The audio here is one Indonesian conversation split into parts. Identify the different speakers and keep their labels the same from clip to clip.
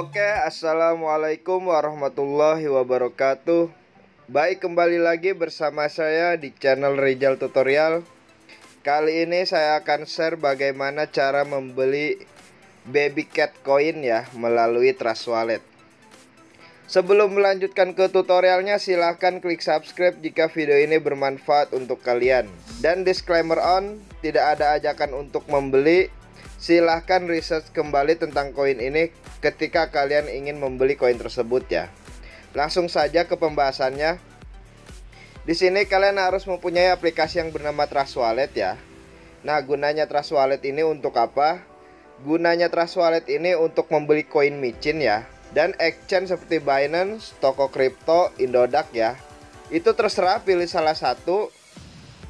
Speaker 1: Oke, assalamualaikum warahmatullahi wabarakatuh. Baik, kembali lagi bersama saya di channel Rizal Tutorial. Kali ini saya akan share bagaimana cara membeli baby cat coin ya melalui Trust Wallet. Sebelum melanjutkan ke tutorialnya, silahkan klik subscribe jika video ini bermanfaat untuk kalian. Dan disclaimer on, tidak ada ajakan untuk membeli. Silahkan research kembali tentang koin ini ketika kalian ingin membeli koin tersebut ya. Langsung saja ke pembahasannya. Di sini kalian harus mempunyai aplikasi yang bernama Trust Wallet ya. Nah, gunanya Trust Wallet ini untuk apa? Gunanya Trust Wallet ini untuk membeli koin micin ya, dan exchange seperti Binance, toko kripto, Indodax ya. Itu terserah, pilih salah satu.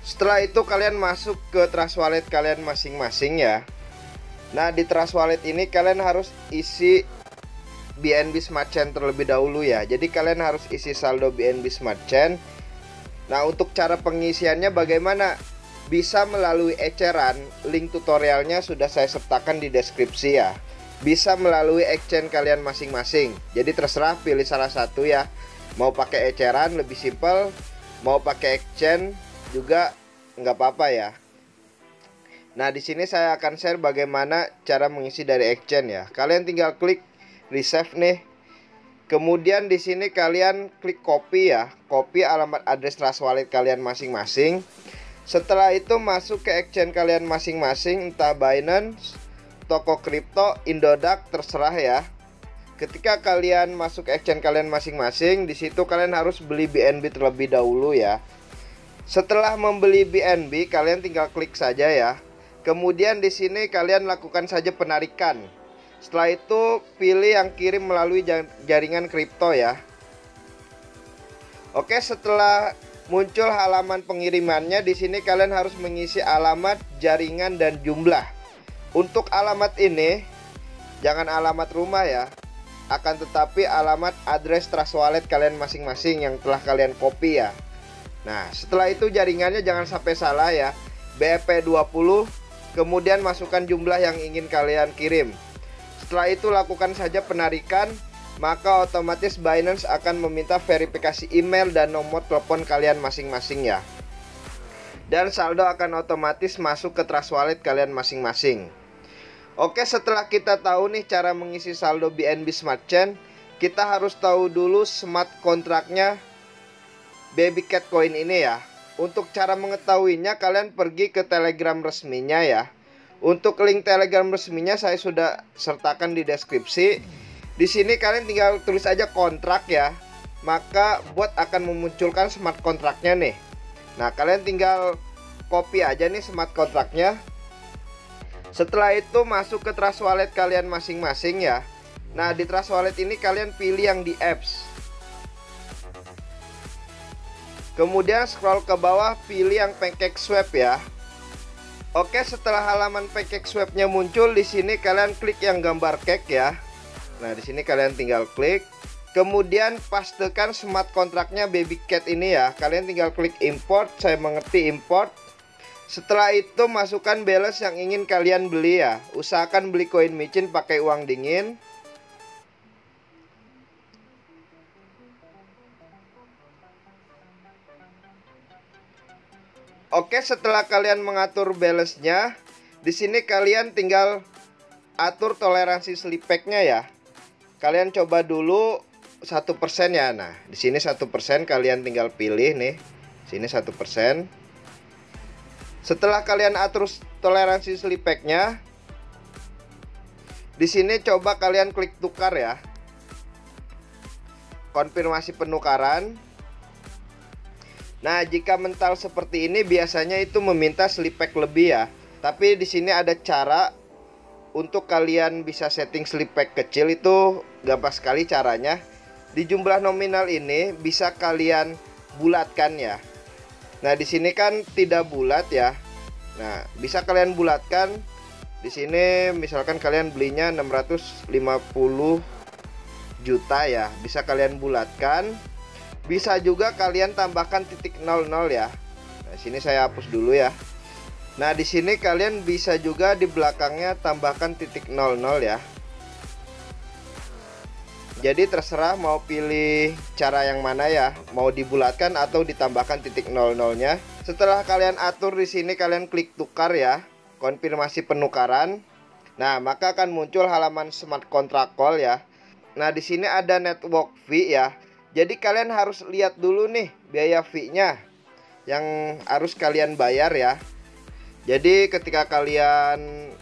Speaker 1: Setelah itu kalian masuk ke Trust Wallet kalian masing-masing ya. Nah, di Trust Wallet ini kalian harus isi BNB Smart Chain terlebih dahulu ya. Jadi kalian harus isi saldo BNB Smart Chain. Nah, untuk cara pengisiannya bagaimana? Bisa melalui eceran, link tutorialnya sudah saya sertakan di deskripsi ya. Bisa melalui exchange kalian masing-masing. Jadi terserah, pilih salah satu ya. Mau pakai eceran lebih simpel, mau pakai exchange juga nggak apa-apa ya. Nah, di sini saya akan share bagaimana cara mengisi dari exchange ya. Kalian tinggal klik receive nih. Kemudian di sini kalian klik copy ya. Copy alamat address Trust Wallet kalian masing-masing. Setelah itu masuk ke exchange kalian masing-masing, entah Binance, toko kripto, Indodax, terserah ya. Ketika kalian masuk exchange kalian masing-masing, di situ kalian harus beli BNB terlebih dahulu ya. Setelah membeli BNB, kalian tinggal klik saja ya. Kemudian di sini kalian lakukan saja penarikan. Setelah itu pilih yang kirim melalui jaringan kripto ya. Oke, setelah muncul halaman pengirimannya, di sini kalian harus mengisi alamat, jaringan, dan jumlah. Untuk alamat ini jangan alamat rumah ya, akan tetapi alamat address Trust Wallet kalian masing-masing yang telah kalian copy ya. Nah, setelah itu jaringannya jangan sampai salah ya, BEP20. Kemudian masukkan jumlah yang ingin kalian kirim. Setelah itu lakukan saja penarikan, maka otomatis Binance akan meminta verifikasi email dan nomor telepon kalian masing-masing ya. Dan saldo akan otomatis masuk ke Trust Wallet kalian masing-masing. Oke, setelah kita tahu nih cara mengisi saldo BNB Smart Chain, kita harus tahu dulu smart kontraknya baby cat coin ini ya. Untuk cara mengetahuinya kalian pergi ke Telegram resminya ya. Untuk link Telegram resminya saya sudah sertakan di deskripsi. Di sini kalian tinggal tulis aja kontrak ya. Maka bot akan memunculkan smart kontraknya nih. Nah, kalian tinggal copy aja nih smart kontraknya. Setelah itu masuk ke Trust Wallet kalian masing-masing ya. Nah, di Trust Wallet ini kalian pilih yang di apps. Kemudian scroll ke bawah, pilih yang pancake swap ya. Oke, setelah halaman pancake swapnya muncul, di sini kalian klik yang gambar cake ya. Nah, di sini kalian tinggal klik. Kemudian pastekan smart kontraknya baby cat ini ya. Kalian tinggal klik import, saya mengerti import. Setelah itu masukkan balance yang ingin kalian beli ya. Usahakan beli koin micin pakai uang dingin. Oke, setelah kalian mengatur balance-nya, di sini kalian tinggal atur toleransi slipback-nya ya. Kalian coba dulu 1% ya. Nah, di sini 1% kalian tinggal pilih nih. Sini 1%. Setelah kalian atur toleransi slipback-nya, di sini coba kalian klik tukar ya. Konfirmasi penukaran. Nah, jika mental seperti ini biasanya itu meminta slipback lebih ya. Tapi di sini ada cara untuk kalian bisa setting slipback kecil, itu gampang sekali caranya. Di jumlah nominal ini bisa kalian bulatkan ya. Nah, di sini kan tidak bulat ya. Nah, bisa kalian bulatkan. Di sini misalkan kalian belinya 650 juta ya. Bisa kalian bulatkan. Bisa juga kalian tambahkan titik 00 ya. Nah, sini saya hapus dulu ya. Nah, di sini kalian bisa juga di belakangnya tambahkan titik 00 ya. Jadi terserah mau pilih cara yang mana ya, mau dibulatkan atau ditambahkan titik 00-nya. Setelah kalian atur di sini, kalian klik tukar ya, konfirmasi penukaran. Nah, maka akan muncul halaman smart contract call ya. Nah, di sini ada network fee ya. Jadi kalian harus lihat dulu nih biaya fee-nya yang harus kalian bayar ya. Jadi ketika kalian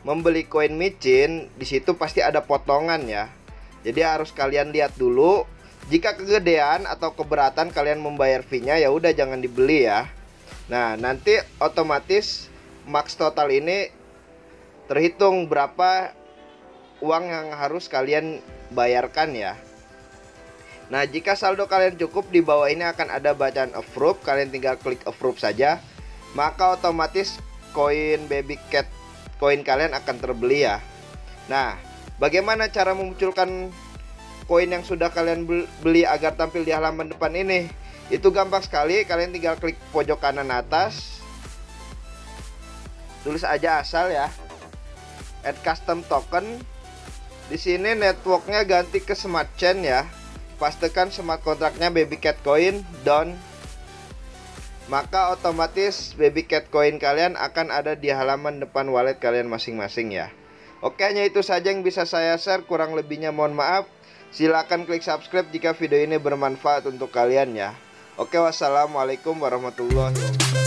Speaker 1: membeli koin micin, di situ pasti ada potongan ya. Jadi harus kalian lihat dulu. Jika kegedean atau keberatan kalian membayar fee-nya, ya udah jangan dibeli ya. Nah, nanti otomatis max total ini terhitung berapa uang yang harus kalian bayarkan ya. Nah, jika saldo kalian cukup, di bawah ini akan ada bacaan approve. Kalian tinggal klik approve saja. Maka otomatis koin baby cat koin kalian akan terbeli ya. Nah, bagaimana cara memunculkan koin yang sudah kalian beli agar tampil di halaman depan ini? Itu gampang sekali. Kalian tinggal klik pojok kanan atas, tulis aja asal ya, add custom token. Di sini networknya ganti ke smart chain ya. Pastikan smart kontraknya baby cat coin down. Maka otomatis baby cat coin kalian akan ada di halaman depan wallet kalian masing-masing ya. Oke, hanya itu saja yang bisa saya share. Kurang lebihnya mohon maaf. Silahkan klik subscribe jika video ini bermanfaat untuk kalian ya. Oke, wassalamualaikum warahmatullahi wabarakatuh.